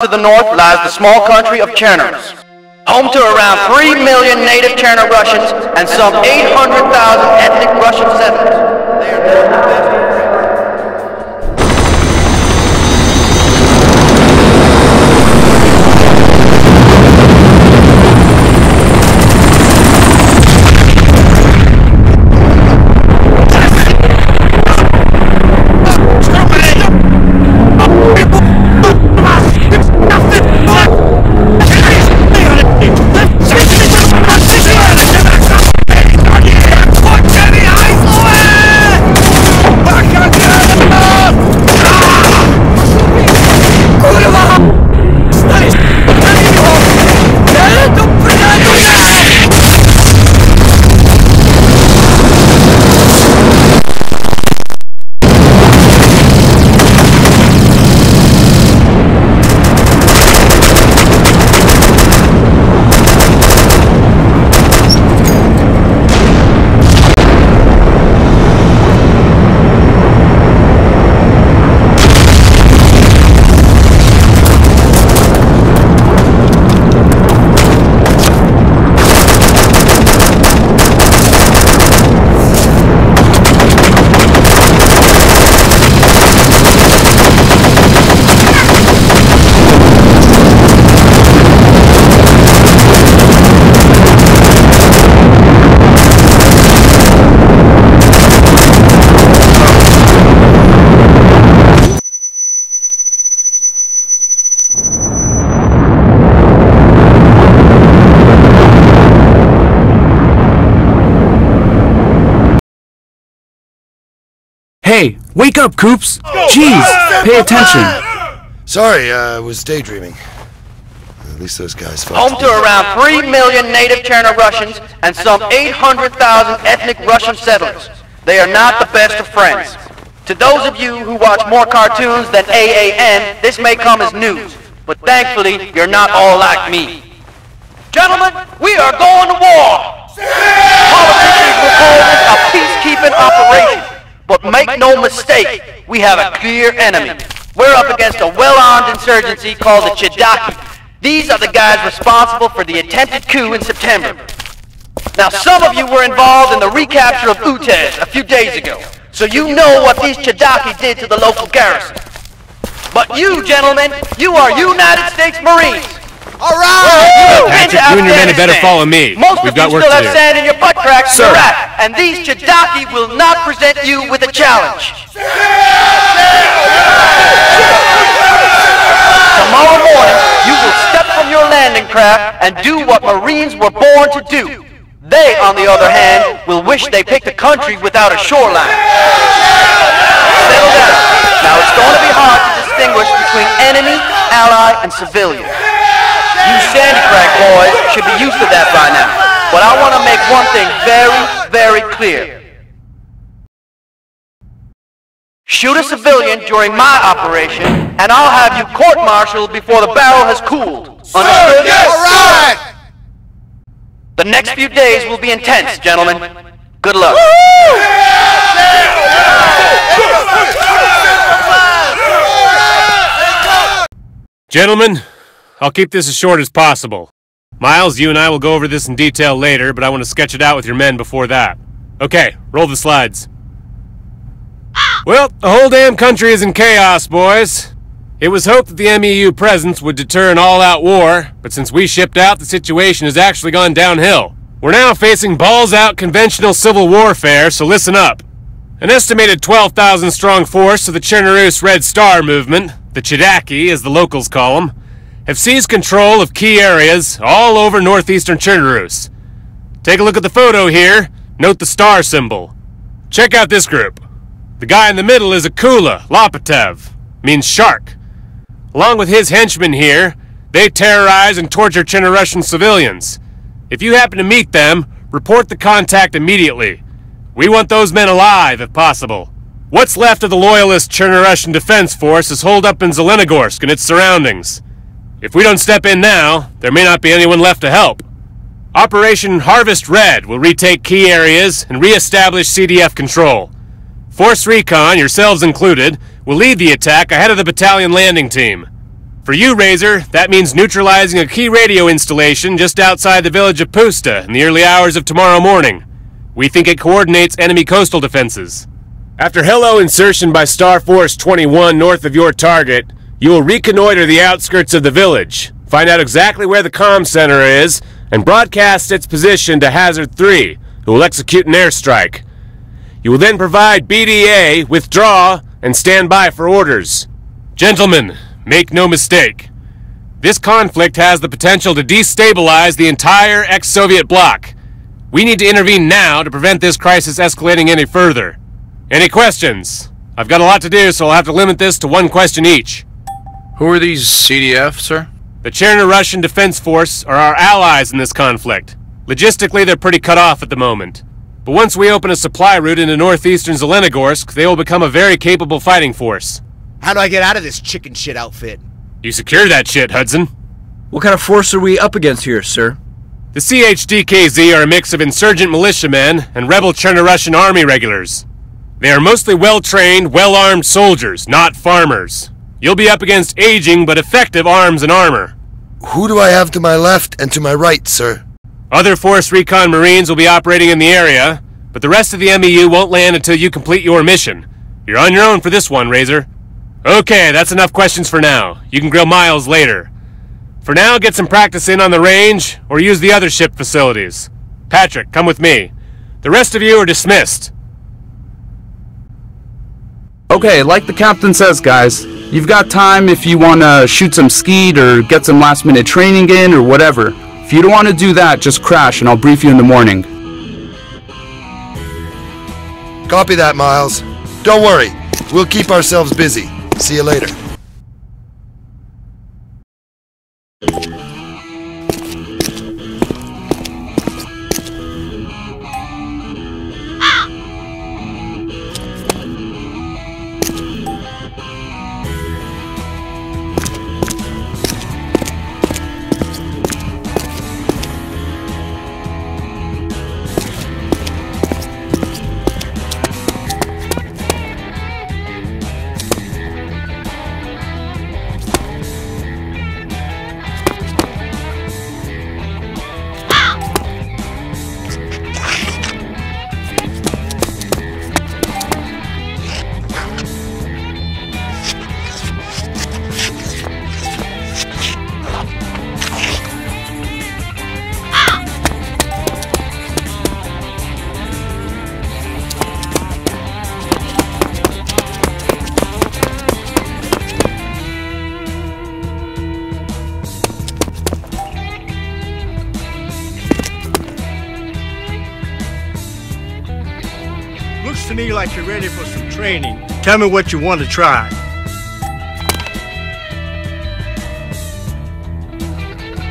To the north lies the small country of Chernos, home to around 3 million native Cherno Russians and some 800,000 ethnic Russian settlers. They are the best. Hey, wake up, Coops! Jeez, pay attention. Sorry, I was daydreaming. At least those guys fought. Home to around 3 million native Cherno Russians and some 800,000 ethnic Russian settlers. They are not the best of friends. To those of you who watch more cartoons than AAN, this may come as news, but thankfully, you're not all like me. Gentlemen, we are going to war! Politicians will call this a peacekeeping operation. But make no mistake, we have a clear enemy. We're up against a well-armed insurgency called the Chidaki. These are the guys responsible for the attempted coup in September. Now, some of you were involved in the recapture of Utez a few days ago, so you know what these Chidaki did to the local garrison. But you, gentlemen, you are United States Marines. All right! Patrick, you and your men had better follow me. We've got work to do. Most of you still have sand in your butt cracks in Iraq, and these Chidaki will not present you with a challenge. Tomorrow morning, you will step from your landing craft and do what Marines were born to do. They, on the other hand, will wish they picked a country without a shoreline. Settle down. Now, it's going to be hard to distinguish between enemy, ally, and civilian. You Sandy Crack boys should be used to that by now. But I want to make one thing very, very clear. Shoot a civilian during my operation, and I'll have you court-martialed before the barrel has cooled. Understood? Yes, all right! The next few days will be intense, gentlemen. Good luck. Gentlemen, I'll keep this as short as possible. Miles, you and I will go over this in detail later, but I want to sketch it out with your men before that. Okay, roll the slides. Well, the whole damn country is in chaos, boys. It was hoped that the MEU presence would deter an all-out war, but since we shipped out, the situation has actually gone downhill. We're now facing balls-out conventional civil warfare, so listen up. An estimated 12,000-strong force of the Chernarus Red Star movement, the Chidaki as the locals call them, have seized control of key areas all over northeastern Chernarus. Take a look at the photo here. Note the star symbol. Check out this group. The guy in the middle is Akula Lopatev, means shark. Along with his henchmen here, they terrorize and torture Chernorussian civilians. If you happen to meet them, report the contact immediately. We want those men alive, if possible. What's left of the loyalist Chernorussian Defense Force is holed up in Zelenogorsk and its surroundings. If we don't step in now, there may not be anyone left to help. Operation Harvest Red will retake key areas and re-establish CDF control. Force Recon, yourselves included, will lead the attack ahead of the battalion landing team. For you, Razor, that means neutralizing a key radio installation just outside the village of Pusta in the early hours of tomorrow morning. We think it coordinates enemy coastal defenses. After helo insertion by Star Force 21 north of your target, you will reconnoiter the outskirts of the village, find out exactly where the comm center is, and broadcast its position to Hazard 3, who will execute an airstrike. You will then provide BDA, withdraw, and stand by for orders. Gentlemen, make no mistake. This conflict has the potential to destabilize the entire ex-Soviet bloc. We need to intervene now to prevent this crisis escalating any further. Any questions? I've got a lot to do, so I'll have to limit this to one question each. Who are these CDF, sir? The Cherno-Russian Defense Force are our allies in this conflict. Logistically, they're pretty cut off at the moment. But once we open a supply route into northeastern Zelenogorsk, they will become a very capable fighting force. How do I get out of this chicken shit outfit? You secure that shit, Hudson. What kind of force are we up against here, sir? The CHDKZ are a mix of insurgent militiamen and rebel Cherno-Russian army regulars. They are mostly well-trained, well-armed soldiers, not farmers. You'll be up against aging but effective arms and armor. Who do I have to my left and to my right, sir? Other Force Recon Marines will be operating in the area, but the rest of the MEU won't land until you complete your mission. You're on your own for this one, Razor. Okay, that's enough questions for now. You can grill Miles later. For now, get some practice in on the range, or use the other ship facilities. Patrick, come with me. The rest of you are dismissed. Okay, like the captain says, guys, you've got time if you want to shoot some skeet or get some last-minute training in or whatever. If you don't want to do that, just crash and I'll brief you in the morning. Copy that, Miles. Don't worry. We'll keep ourselves busy. See you later. Looks to me like you're ready for some training. Tell me what you want to try.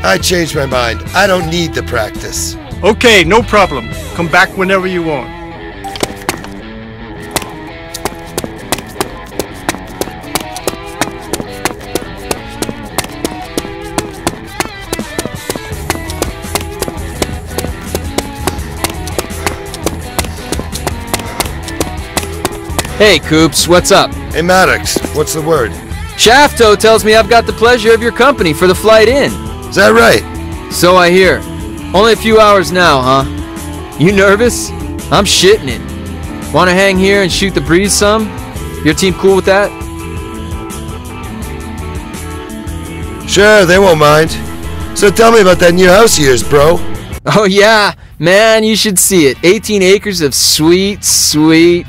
I changed my mind. I don't need the practice. Okay, no problem. Come back whenever you want. Hey, Coops, what's up? Hey, Maddox, what's the word? Shafto tells me I've got the pleasure of your company for the flight in. Is that right? So I hear. Only a few hours now, huh? You nervous? I'm shitting it. Want to hang here and shoot the breeze some? Your team cool with that? Sure, they won't mind. So tell me about that new house of yours, bro. Oh yeah, man, you should see it. 18 acres of sweet, sweet